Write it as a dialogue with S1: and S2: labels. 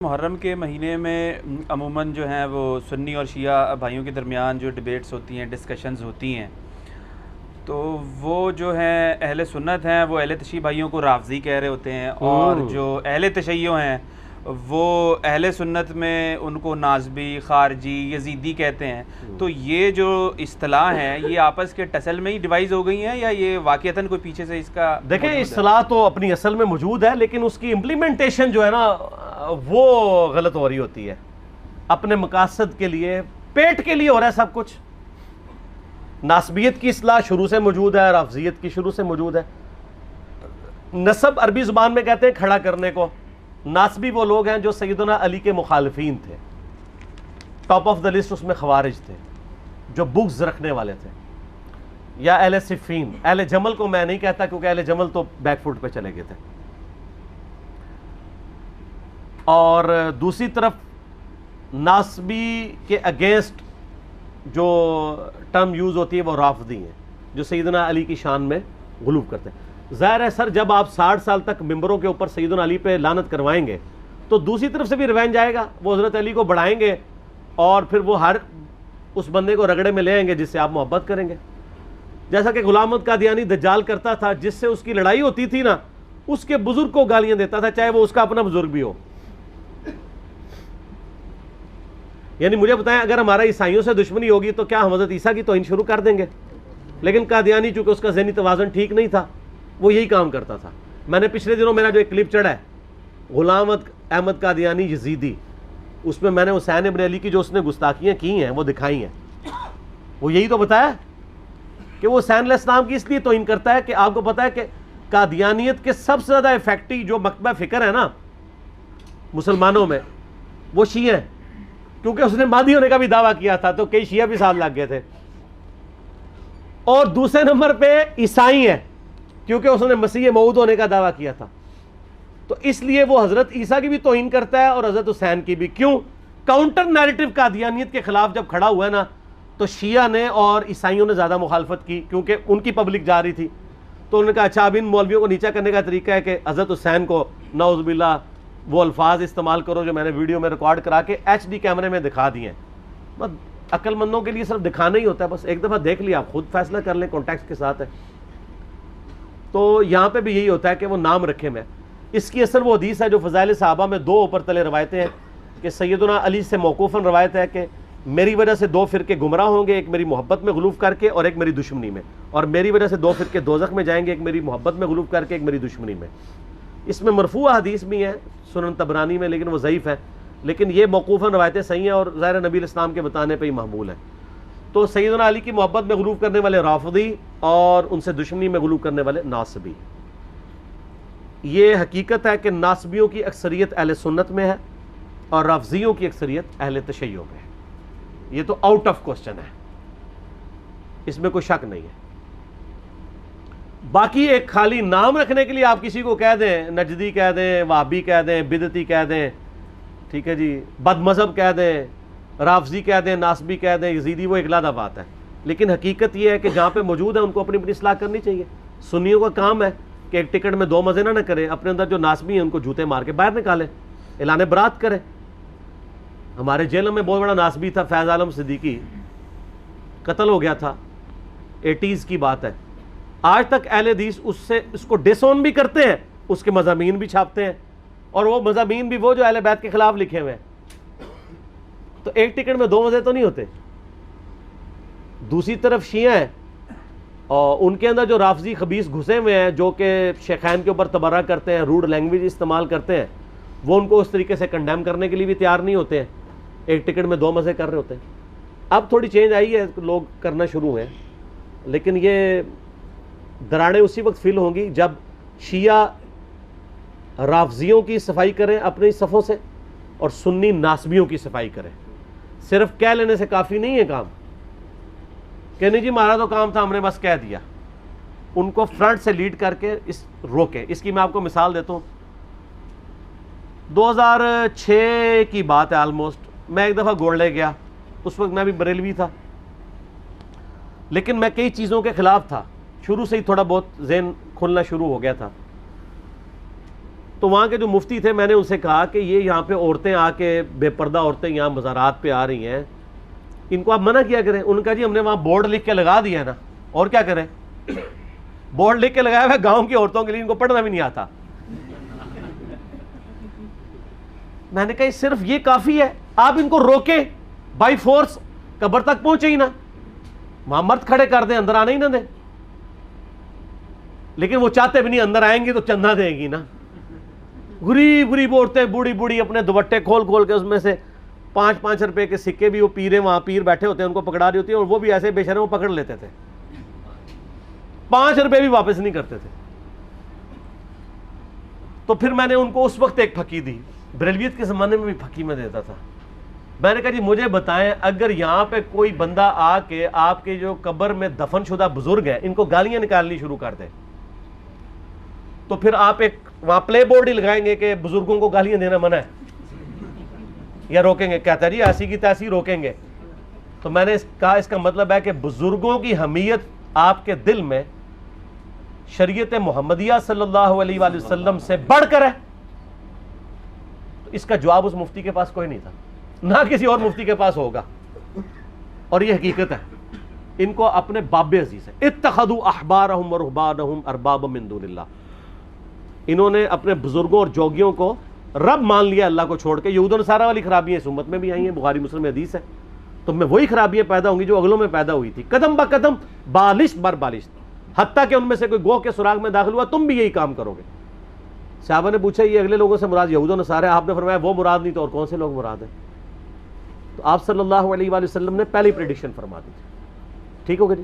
S1: محرم کے مہینے میں عموماً جو ہیں وہ سنی اور شیعہ بھائیوں کے درمیان جو ڈیبیٹس ہوتی ہیں، ڈسکشنز ہوتی ہیں، تو وہ جو ہیں اہل سنت ہیں وہ اہل تشیع بھائیوں کو رافضی کہہ رہے ہوتے ہیں، اور جو اہل تشیع ہیں وہ اہل سنت میں ان کو نازبی، خارجی، یزیدی کہتے ہیں۔ تو یہ جو اصطلاح ہیں یہ آپس کے ٹسل میں ہی ڈیوائز ہو گئی ہیں یا یہ واقعتاً کوئی پیچھے سے اس کا
S2: دیکھیں اصطلاح تو اپنی اصل میں موجود ہے، لیکن اس کی امپلیمنٹیشن جو ہے نا وہ غلط ہو رہی ہوتی ہے، اپنے مقاصد کے لیے، پیٹ کے لیے ہو رہا ہے سب کچھ۔ ناسبیت کی اصطلاح شروع سے موجود ہے، رافضیت کی شروع سے موجود ہے۔ نسب عربی زبان میں کہتے ہیں کھڑا کرنے کو۔ ناسبی وہ لوگ ہیں جو سیدنا علی کے مخالفین تھے، ٹاپ آف دا لسٹ اس میں خوارج تھے، جو بغض رکھنے والے تھے، یا اہل صفین۔ اہل جمل کو میں نہیں کہتا کیونکہ اہل جمل تو بیک فوٹ پہ چلے گئے تھے۔ اور دوسری طرف ناسبی کے اگینسٹ جو ٹرم یوز ہوتی ہے وہ رافضی ہیں، جو سیدنا علی کی شان میں غلو کرتے ہیں۔ ظاہر ہے سر، جب آپ 60 سال تک ممبروں کے اوپر سیدنا علی پہ لعنت کروائیں گے تو دوسری طرف سے بھی ریونج آئے گا، وہ حضرت علی کو بڑھائیں گے اور پھر وہ ہر اس بندے کو رگڑے میں لے آئیں گے جس سے آپ محبت کریں گے۔ جیسا کہ غلام احمد قادیانی دجال کرتا تھا، جس سے اس کی لڑائی ہوتی تھی نا، اس کے بزرگ کو گالیاں دیتا تھا، چاہے وہ اس کا اپنا بزرگ بھی ہو۔ یعنی مجھے بتائیں، اگر ہمارا عیسائیوں سے دشمنی ہوگی تو کیا ہم حضرت عیسیٰ کی توہین شروع کر دیں گے؟ لیکن قادیانی چونکہ اس کا ذہنی توازن ٹھیک نہیں تھا، وہ یہی کام کرتا تھا۔ میں نے پچھلے دنوں میرا جو ایک کلپ چڑھا ہے غلام احمد قادیانی یزیدی، اس میں نے حسین ابن علی کی جو اس نے گستاخیاں کی ہیں وہ دکھائی ہیں۔ وہ یہی تو بتایا کہ وہ حسین علیہ السلام کی اس لیے توہین کرتا ہے کہ آپ کو پتا ہے کہ قادیانیت کے سب سے زیادہ افیکٹو جو مکتبہ فکر ہے نا مسلمانوں میں، وہ شیعہ ہیں، کیونکہ اس نے مہدی ہونے کا بھی دعویٰ کیا تھا تو کئی شیعہ بھی ساتھ لگ گئے تھے۔ اور دوسرے نمبر پہ عیسائی ہیں، کیونکہ اس نے مسیح موعود ہونے کا دعویٰ کیا تھا، تو اس لیے وہ حضرت عیسیٰ کی بھی توہین کرتا ہے اور حضرت حسین کی بھی۔ کیوں؟ کاؤنٹر نیریٹو قادیانیت کے خلاف جب کھڑا ہوا ہے نا تو شیعہ نے اور عیسائیوں نے زیادہ مخالفت کی، کیونکہ ان کی پبلک جا رہی تھی۔ تو انہوں نے کہا اچھا اب ان مولویوں کو نیچا کرنے کا طریقہ ہے کہ حضرت حسین کو نعوذ باللہ وہ الفاظ استعمال کرو جو میں نے ویڈیو میں ریکارڈ کرا کے ایچ ڈی کیمرے میں دکھا دیے ہیں۔ بس عقل مندوں کے لیے صرف دکھانا ہی ہوتا ہے، بس ایک دفعہ دیکھ لیا، آپ خود فیصلہ کر لیں، کانٹیکسٹ کے ساتھ ہے۔ تو یہاں پہ بھی یہی ہوتا ہے کہ وہ نام رکھے میں۔ اس کی اصل وہ حدیث ہے جو فضائل صحابہ میں دو اوپر تلے روایتیں ہیں کہ سیدنا علی سے موقوفاً روایت ہے کہ میری وجہ سے دو فرقے گمراہ ہوں گے، ایک میری محبت میں غلو کر کے اور ایک میری دشمنی میں، اور میری وجہ سے دو فرقے دوزخ میں جائیں گے، ایک میری محبت میں غلو کر کے ایک میری دشمنی میں۔ اس میں مرفوع حدیث بھی ہیں سنن طبرانی میں، لیکن وہ ضعیف ہے، لیکن یہ موقوفاً روایتیں صحیح ہیں اور ظاہر نبی الاسلام کے بتانے پہ ہی محمول ہیں۔ تو سیدنا علی کی محبت میں غلو کرنے والے رافضی اور ان سے دشمنی میں غلو کرنے والے ناصبی۔ یہ حقیقت ہے کہ ناصبیوں کی اکثریت اہل سنت میں ہے اور رافضیوں کی اکثریت اہل تشیع میں ہے۔ یہ تو آؤٹ آف کوسچن ہے، اس میں کوئی شک نہیں ہے۔ باقی ایک خالی نام رکھنے کے لیے آپ کسی کو کہہ دیں، نجدی کہہ دیں، وہابی کہہ دیں، بدعتی کہہ دیں، ٹھیک ہے جی، بد مذہب کہہ دیں، رافضی کہہ دیں، ناسبی کہہ دیں، یزیدی، وہ ایک علیحدہ بات ہے۔ لیکن حقیقت یہ ہے کہ جہاں پہ موجود ہے ان کو اپنی اپنی اصلاح کرنی چاہیے۔ سنیوں کا کام ہے کہ ایک ٹکٹ میں دو مزے نہ کریں، اپنے اندر جو ناسبی ہیں ان کو جوتے مار کے باہر نکالیں، اعلان برات کریں۔ ہمارے جیل میں بہت بڑا ناسبی تھا، فیض عالم صدیقی، قتل ہو گیا تھا، 80s کی بات ہے۔ آج تک اہل حدیث اس کو ڈس آن بھی کرتے ہیں، اس کے مضامین بھی چھاپتے ہیں، اور وہ مضامین بھی وہ جو اہل بیت کے خلاف لکھے ہوئے ہیں۔ تو ایک ٹکٹ میں دو مزے تو نہیں ہوتے۔ دوسری طرف شیعہ ہیں اور ان کے اندر جو رافضی خبیث گھسے ہوئے ہیں، جو کہ شیخین کے اوپر تبرہ کرتے ہیں، روڈ لینگویج استعمال کرتے ہیں، وہ ان کو اس طریقے سے کنڈیم کرنے کے لیے بھی تیار نہیں ہوتے ہیں، ایک ٹکٹ میں دو مزے کر رہے ہوتے ہیں۔ اب تھوڑی چینج آئی ہے، لوگ کرنا شروع ہیں، لیکن یہ دراڑیں اسی وقت فیل ہوں گی جب شیعہ رافضیوں کی صفائی کریں اپنی صفوں سے اور سنی ناسبیوں کی صفائی کریں۔ صرف کہہ لینے سے کافی نہیں ہے کام کہ نہیں جی ہمارا تو کام تھا، ہم نے بس کہہ دیا۔ ان کو فرنٹ سے لیڈ کر کے روکیں۔ اس کی میں آپ کو مثال دیتا ہوں۔ 2006 کی بات ہے آلموسٹ، میں ایک دفعہ گولڈے گیا، اس وقت میں بھی بریلوی تھا، لیکن میں کئی چیزوں کے خلاف تھا، شروع سے ہی تھوڑا بہت ذہن کھلنا شروع ہو گیا تھا۔ تو وہاں کے جو مفتی تھے میں نے ان سے کہا کہ یہ یہاں پہ عورتیں آ کے بے پردہ عورتیں یہاں مزارات پہ آ رہی ہیں، ان کو آپ منع کیا کریں. ان کا جی ہم نے وہاں بورڈ لکھ کے لگا دیا ہے نا، اور کیا کریں؟ بورڈ لکھ کے لگایا ہوا ہے گاؤں کی عورتوں کے لیے، ان کو پڑھنا بھی نہیں آتا. میں نے کہا صرف یہ کافی ہے، آپ ان کو روکیں بائی فورس، قبر تک پہنچے ہی نا، وہاں مرد کھڑے کر دیں، اندر آنے ہی نہ دیں. لیکن وہ چاہتے بھی نہیں، اندر آئیں گی تو چندہ دیں گی نا. غریب غریب عورتیں بوڑھی بوڑھی اپنے دوپٹے کھول کھول کے اس میں سے 5-5 روپے کے سکے بھی، وہ پیرے وہاں پیر بیٹھے ہوتے ہیں ان کو پکڑا رہی ہوتی ہیں، اور وہ بھی ایسے بے شرم وہ پکڑ لیتے تھے، 5 روپے بھی واپس نہیں کرتے تھے. تو پھر میں نے ان کو اس وقت ایک پھکی دی، بریلویت کے زمانے میں بھی پھکی میں دیتا تھا. میں نے کہا جی مجھے بتائیں، اگر یہاں پہ کوئی بندہ آ کے آپ کے جو قبر میں دفن شدہ بزرگ ہیں ان کو گالیاں نکالنی شروع کر دے، تو پھر آپ ایک وہاں پلے بورڈ ہی لگائیں گے کہ بزرگوں کو گالیاں دینا منع ہے، یا روکیں گے؟ کہتا ہے جی ایسی کی تیسی روکیں گے. تو میں نے کہا اس کا مطلب ہے کہ بزرگوں کی حمیت آپ کے دل میں شریعت محمدیہ صلی اللہ علیہ وآلہ وسلم سے بڑھ کر ہے. تو اس کا جواب اس مفتی کے پاس کوئی نہیں تھا، نہ کسی اور مفتی کے پاس ہوگا، اور یہ حقیقت ہے. ان کو اپنے باب عزیز ہے. اتخذوا احبارهم ورهبانهم اربابا من دون اللہ، انہوں نے اپنے بزرگوں اور جوگیوں کو رب مان لیا اللہ کو چھوڑ کے. یہود و نصارہ والی خرابیاں اس امت میں بھی آئی ہیں، بخاری مسلم میں حدیث ہے. تو میں وہی خرابیاں پیدا ہوں گی جو اگلوں میں پیدا ہوئی تھی، قدم با قدم، بالشت بر بالشت، حتیٰ کہ ان میں سے کوئی گوہ کے سراغ میں داخل ہوا تم بھی یہی کام کرو گے. صحابہ نے پوچھا یہ اگلے لوگوں سے مراد یہود و نصارہ ہے؟ آپ نے فرمایا وہ مراد نہیں تو اور کون سے لوگ مراد ہیں؟ تو آپ صلی اللہ علیہ وآلہ وسلم نے پہلی پریڈکشن فرما دی تھی. ٹھیک ہو گیا جی.